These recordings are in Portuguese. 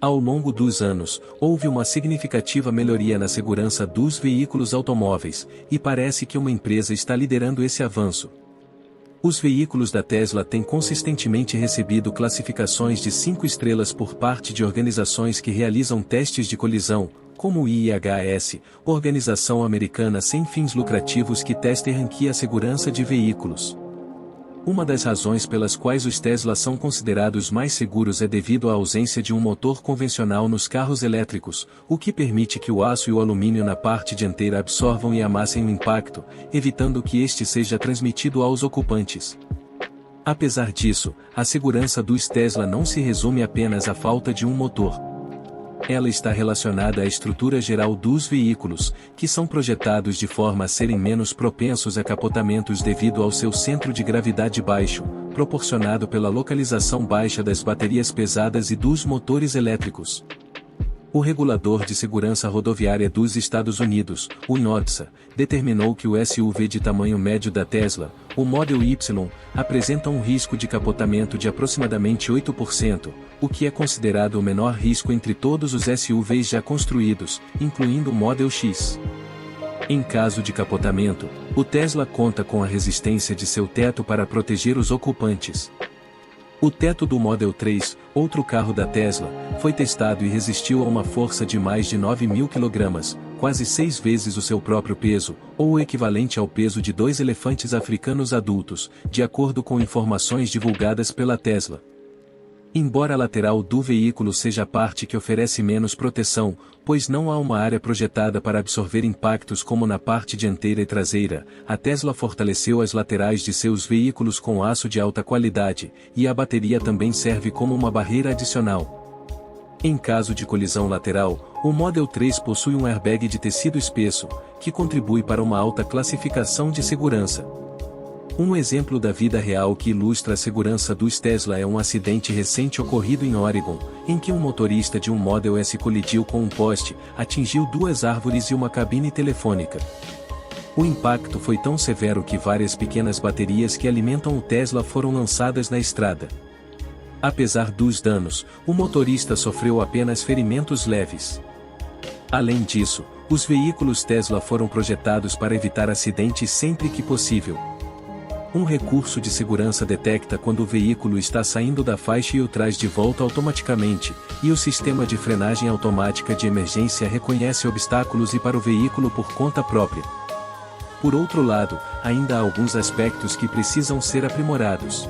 Ao longo dos anos, houve uma significativa melhoria na segurança dos veículos automóveis, e parece que uma empresa está liderando esse avanço. Os veículos da Tesla têm consistentemente recebido classificações de 5 estrelas por parte de organizações que realizam testes de colisão, como o IIHS, organização americana sem fins lucrativos que testa e ranqueia a segurança de veículos. Uma das razões pelas quais os Tesla são considerados mais seguros é devido à ausência de um motor convencional nos carros elétricos, o que permite que o aço e o alumínio na parte dianteira absorvam e amassem o impacto, evitando que este seja transmitido aos ocupantes. Apesar disso, a segurança dos Tesla não se resume apenas à falta de um motor. Ela está relacionada à estrutura geral dos veículos, que são projetados de forma a serem menos propensos a capotamentos devido ao seu centro de gravidade baixo, proporcionado pela localização baixa das baterias pesadas e dos motores elétricos. O Regulador de Segurança Rodoviária dos Estados Unidos, o NHTSA, determinou que o SUV de tamanho médio da Tesla, o Model Y, apresenta um risco de capotamento de aproximadamente 8%, o que é considerado o menor risco entre todos os SUVs já construídos, incluindo o Model X. Em caso de capotamento, o Tesla conta com a resistência de seu teto para proteger os ocupantes. O teto do Model 3, outro carro da Tesla, foi testado e resistiu a uma força de mais de 9.000 kg, quase 6 vezes o seu próprio peso, ou o equivalente ao peso de 2 elefantes africanos adultos, de acordo com informações divulgadas pela Tesla. Embora a lateral do veículo seja a parte que oferece menos proteção, pois não há uma área projetada para absorver impactos como na parte dianteira e traseira, a Tesla fortaleceu as laterais de seus veículos com aço de alta qualidade, e a bateria também serve como uma barreira adicional. Em caso de colisão lateral, o Model 3 possui um airbag de tecido espesso, que contribui para uma alta classificação de segurança. Um exemplo da vida real que ilustra a segurança dos Tesla é um acidente recente ocorrido em Oregon, em que um motorista de um Model S colidiu com um poste, atingiu 2 árvores e uma cabine telefônica. O impacto foi tão severo que várias pequenas baterias que alimentam o Tesla foram lançadas na estrada. Apesar dos danos, o motorista sofreu apenas ferimentos leves. Além disso, os veículos Tesla foram projetados para evitar acidentes sempre que possível. Um recurso de segurança detecta quando o veículo está saindo da faixa e o traz de volta automaticamente, e o sistema de frenagem automática de emergência reconhece obstáculos e para o veículo por conta própria. Por outro lado, ainda há alguns aspectos que precisam ser aprimorados.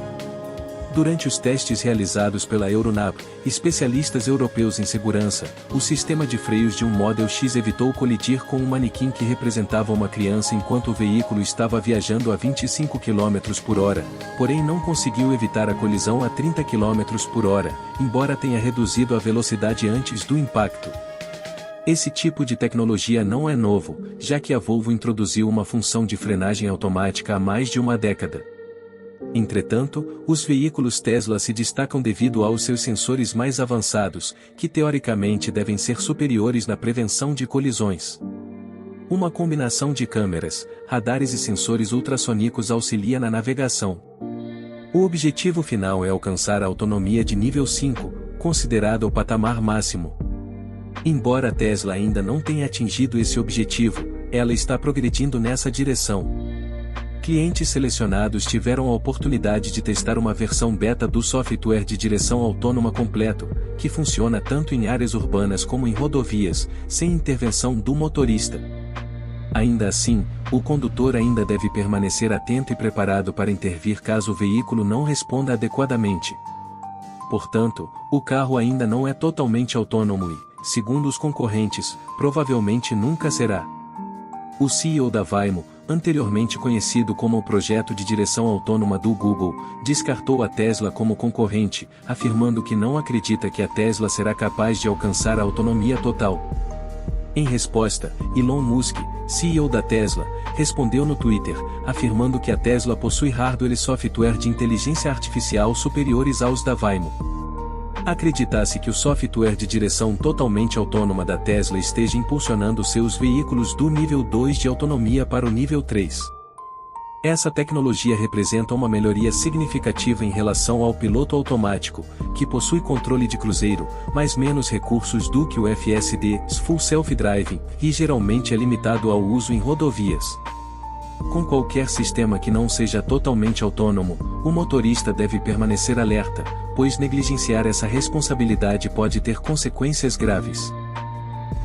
Durante os testes realizados pela Euronav, especialistas europeus em segurança, o sistema de freios de um Model X evitou colidir com um manequim que representava uma criança enquanto o veículo estava viajando a 25 km por hora, porém não conseguiu evitar a colisão a 30 km por hora, embora tenha reduzido a velocidade antes do impacto. Esse tipo de tecnologia não é novo, já que a Volvo introduziu uma função de frenagem automática há mais de uma década. Entretanto, os veículos Tesla se destacam devido aos seus sensores mais avançados, que teoricamente devem ser superiores na prevenção de colisões. Uma combinação de câmeras, radares e sensores ultrassônicos auxilia na navegação. O objetivo final é alcançar a autonomia de nível 5, considerado o patamar máximo. Embora a Tesla ainda não tenha atingido esse objetivo, ela está progredindo nessa direção. Clientes selecionados tiveram a oportunidade de testar uma versão beta do software de direção autônoma completo, que funciona tanto em áreas urbanas como em rodovias, sem intervenção do motorista. Ainda assim, o condutor ainda deve permanecer atento e preparado para intervir caso o veículo não responda adequadamente. Portanto, o carro ainda não é totalmente autônomo e, segundo os concorrentes, provavelmente nunca será. O CEO da Waymo, anteriormente conhecido como o projeto de direção autônoma do Google, descartou a Tesla como concorrente, afirmando que não acredita que a Tesla será capaz de alcançar a autonomia total. Em resposta, Elon Musk, CEO da Tesla, respondeu no Twitter, afirmando que a Tesla possui hardware e software de inteligência artificial superiores aos da Waymo. Acredita-se que o software de direção totalmente autônoma da Tesla esteja impulsionando seus veículos do nível 2 de autonomia para o nível 3. Essa tecnologia representa uma melhoria significativa em relação ao piloto automático, que possui controle de cruzeiro, mas menos recursos do que o FSD, Full Self Driving, e geralmente é limitado ao uso em rodovias. Com qualquer sistema que não seja totalmente autônomo, o motorista deve permanecer alerta, pois negligenciar essa responsabilidade pode ter consequências graves.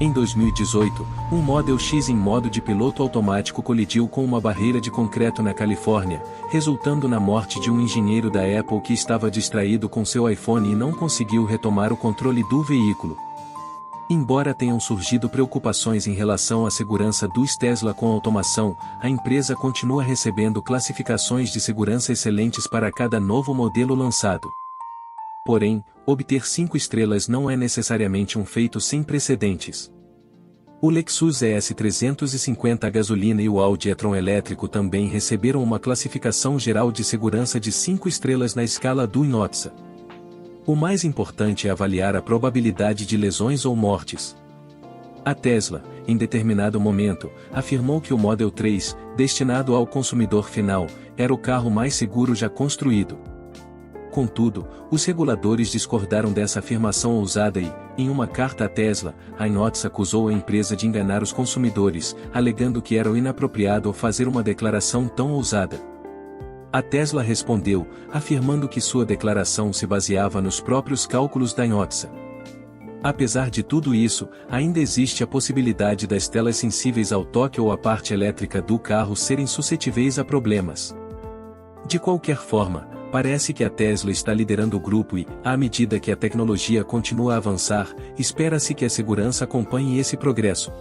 Em 2018, um Model X em modo de piloto automático colidiu com uma barreira de concreto na Califórnia, resultando na morte de um engenheiro da Apple que estava distraído com seu iPhone e não conseguiu retomar o controle do veículo. Embora tenham surgido preocupações em relação à segurança dos Tesla com automação, a empresa continua recebendo classificações de segurança excelentes para cada novo modelo lançado. Porém, obter 5 estrelas não é necessariamente um feito sem precedentes. O Lexus ES350 a gasolina e o Audi e-tron elétrico também receberam uma classificação geral de segurança de 5 estrelas na escala do INOTSA. O mais importante é avaliar a probabilidade de lesões ou mortes. A Tesla, em determinado momento, afirmou que o Model 3, destinado ao consumidor final, era o carro mais seguro já construído. Contudo, os reguladores discordaram dessa afirmação ousada e, em uma carta à Tesla, a INOTSA acusou a empresa de enganar os consumidores, alegando que era inapropriado fazer uma declaração tão ousada. A Tesla respondeu, afirmando que sua declaração se baseava nos próprios cálculos da INOTSA. Apesar de tudo isso, ainda existe a possibilidade das telas sensíveis ao toque ou à parte elétrica do carro serem suscetíveis a problemas. De qualquer forma, parece que a Tesla está liderando o grupo e, à medida que a tecnologia continua a avançar, espera-se que a segurança acompanhe esse progresso.